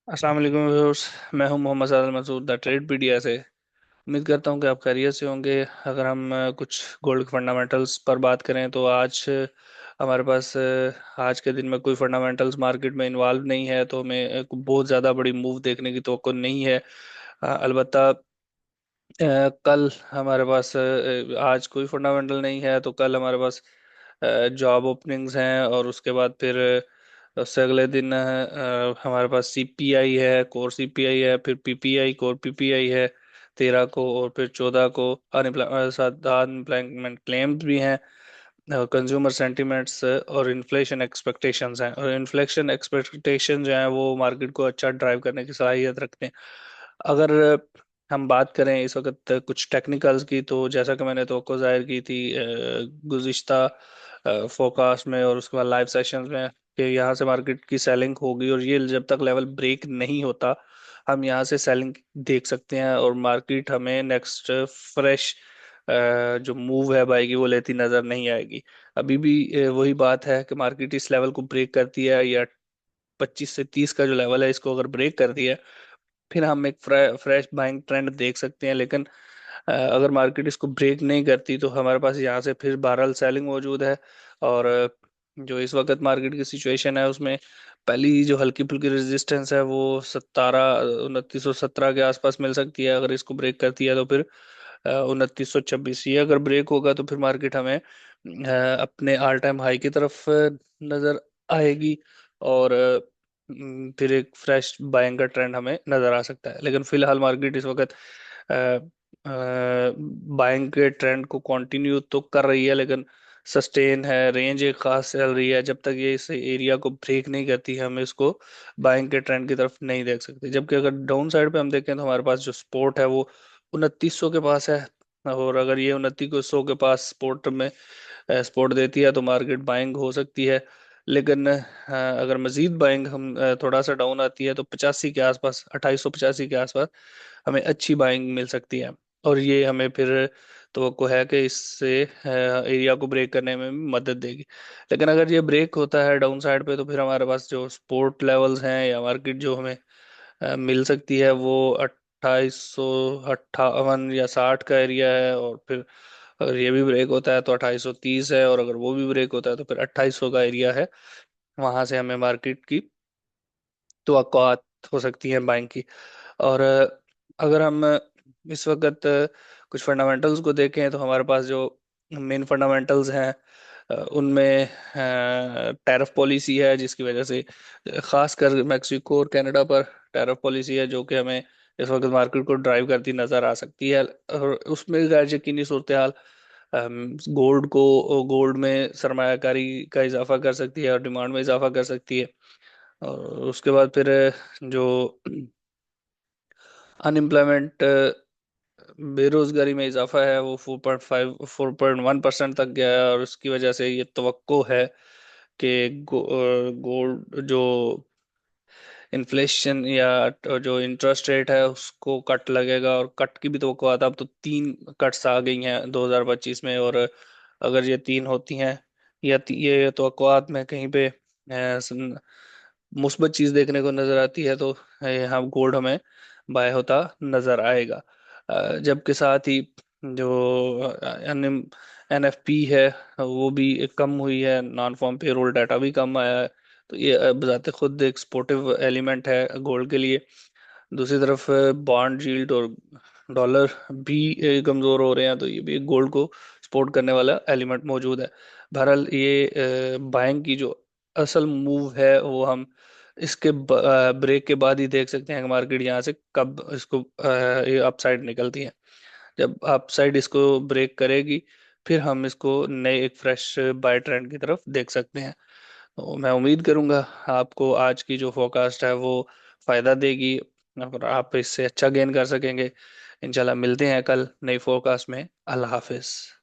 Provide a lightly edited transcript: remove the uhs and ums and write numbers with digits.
अस्सलाम वालेकुम व्यूअर्स। मैं हूं मोहम्मद सादल मसूद द ट्रेड पीडिया से। उम्मीद करता हूं कि आप खैरियत से होंगे। अगर हम कुछ गोल्ड फंडामेंटल्स पर बात करें तो आज हमारे पास आज के दिन में कोई फंडामेंटल्स मार्केट में इन्वॉल्व नहीं है, तो हमें बहुत ज़्यादा बड़ी मूव देखने की तवक्को नहीं है। अलबत्ता कल हमारे पास आज कोई फंडामेंटल नहीं है, तो कल हमारे पास जॉब ओपनिंग्स हैं, और उसके बाद फिर उससे अगले दिन हमारे पास सीपीआई है, कोर सीपीआई है, फिर पीपीआई कोर पीपीआई है 13 को, और फिर 14 को अनएम्प्लॉयमेंट क्लेम्स भी हैं, कंज्यूमर सेंटिमेंट्स और इन्फ्लेशन एक्सपेक्टेशंस हैं। और इन्फ्लेशन एक्सपेक्टेशन जो है वो मार्केट को अच्छा ड्राइव करने की सलाहियत रखते हैं। अगर हम बात करें इस वक्त कुछ टेक्निकल्स की, तो जैसा कि मैंने तो जाहिर की थी गुज़िश्ता फोरकास्ट में और उसके बाद लाइव सेशंस में, कि यहाँ से मार्केट की सेलिंग होगी, और ये जब तक लेवल ब्रेक नहीं होता हम यहाँ से सेलिंग देख सकते हैं, और मार्केट हमें नेक्स्ट फ्रेश जो मूव है बाई की वो लेती नजर नहीं आएगी। अभी भी वही बात है कि मार्केट इस लेवल को ब्रेक करती है, या 25 से 30 का जो लेवल है इसको अगर ब्रेक कर दिया है, फिर हम एक फ्रेश बाइंग ट्रेंड देख सकते हैं। लेकिन अगर मार्केट इसको ब्रेक नहीं करती तो हमारे पास यहाँ से फिर बहरहाल सेलिंग मौजूद है। और जो इस वक्त मार्केट की सिचुएशन है उसमें पहली जो हल्की फुल्की रेजिस्टेंस है वो 2917 के आसपास मिल सकती है। अगर इसको ब्रेक करती है तो फिर 2926, ये अगर ब्रेक होगा तो फिर मार्केट हमें अपने ऑल टाइम हाई की तरफ नजर आएगी, और फिर एक फ्रेश बाइंग का ट्रेंड हमें नजर आ सकता है। लेकिन फिलहाल मार्केट इस वक्त बाइंग के ट्रेंड को कंटिन्यू तो कर रही है, लेकिन सस्टेन है, रेंज एक खास चल रही है। जब तक ये इस एरिया को ब्रेक नहीं करती हम इसको बाइंग के ट्रेंड की तरफ नहीं देख सकते। जबकि अगर डाउन साइड पे हम देखें तो हमारे पास जो सपोर्ट है वो 2900 के पास है, और अगर ये 2900 के पास सपोर्ट में सपोर्ट देती है तो मार्केट बाइंग हो सकती है। लेकिन अगर मजीद बाइंग हम थोड़ा सा डाउन आती है तो 85 के आसपास, 2885 के आसपास हमें अच्छी बाइंग मिल सकती है, और ये हमें फिर तो है कि इससे एरिया को ब्रेक करने में भी मदद देगी। लेकिन अगर ये ब्रेक होता है डाउन साइड पे तो फिर हमारे पास जो सपोर्ट लेवल्स हैं या मार्केट जो हमें मिल सकती है वो 2858 या 60 का एरिया है। और फिर अगर ये भी ब्रेक होता है तो 2830 है, और अगर वो भी ब्रेक होता है तो फिर 2800 का एरिया है। वहां से हमें मार्केट की तवक्कुआत हो सकती है बाइंग की। और अगर हम इस वक्त कुछ फंडामेंटल्स को देखें तो हमारे पास जो मेन फंडामेंटल्स हैं उनमें टैरिफ पॉलिसी है, जिसकी वजह से खासकर मेक्सिको और कनाडा पर टैरिफ पॉलिसी है जो कि हमें इस वक्त मार्केट को ड्राइव करती नजर आ सकती है। और उसमें गैर यकीनी सूरत हाल गोल्ड में सरमायाकारी का इजाफा कर सकती है और डिमांड में इजाफा कर सकती है। और उसके बाद फिर जो अनएम्प्लॉयमेंट बेरोजगारी में इजाफा है वो 4.1% तक गया है, और उसकी वजह से ये तवक्को है कि गोल्ड जो इन्फ्लेशन या जो इंटरेस्ट रेट है उसको कट लगेगा, और कट की भी तवक्को आता। अब तो 3 कट्स आ गई हैं 2025 में, और अगर ये 3 होती हैं या ये तवक्कुआत में कहीं पे मुस्बत चीज देखने को नजर आती है तो यहाँ गोल्ड हमें बाय होता नजर आएगा। जबकि साथ ही जो एनएफपी है वो भी कम हुई है, नॉन फॉर्म पेरोल डाटा भी कम आया है। तो ये बजाते खुद एक सपोर्टिव एलिमेंट है गोल्ड के लिए। दूसरी तरफ बॉन्ड यील्ड और डॉलर भी कमजोर हो रहे हैं, तो ये भी गोल्ड को सपोर्ट करने वाला एलिमेंट मौजूद है। बहरहाल ये बाइंग की जो असल मूव है वो हम इसके ब्रेक के बाद ही देख सकते हैं कि मार्केट यहाँ से कब इसको ये अपसाइड निकलती है। जब अपसाइड इसको ब्रेक करेगी फिर हम इसको नए एक फ्रेश बाय ट्रेंड की तरफ देख सकते हैं। तो मैं उम्मीद करूंगा आपको आज की जो फोरकास्ट है वो फायदा देगी, और आप इससे अच्छा गेन कर सकेंगे। इंशाल्लाह मिलते हैं कल नई फोरकास्ट में। अल्लाह हाफिज।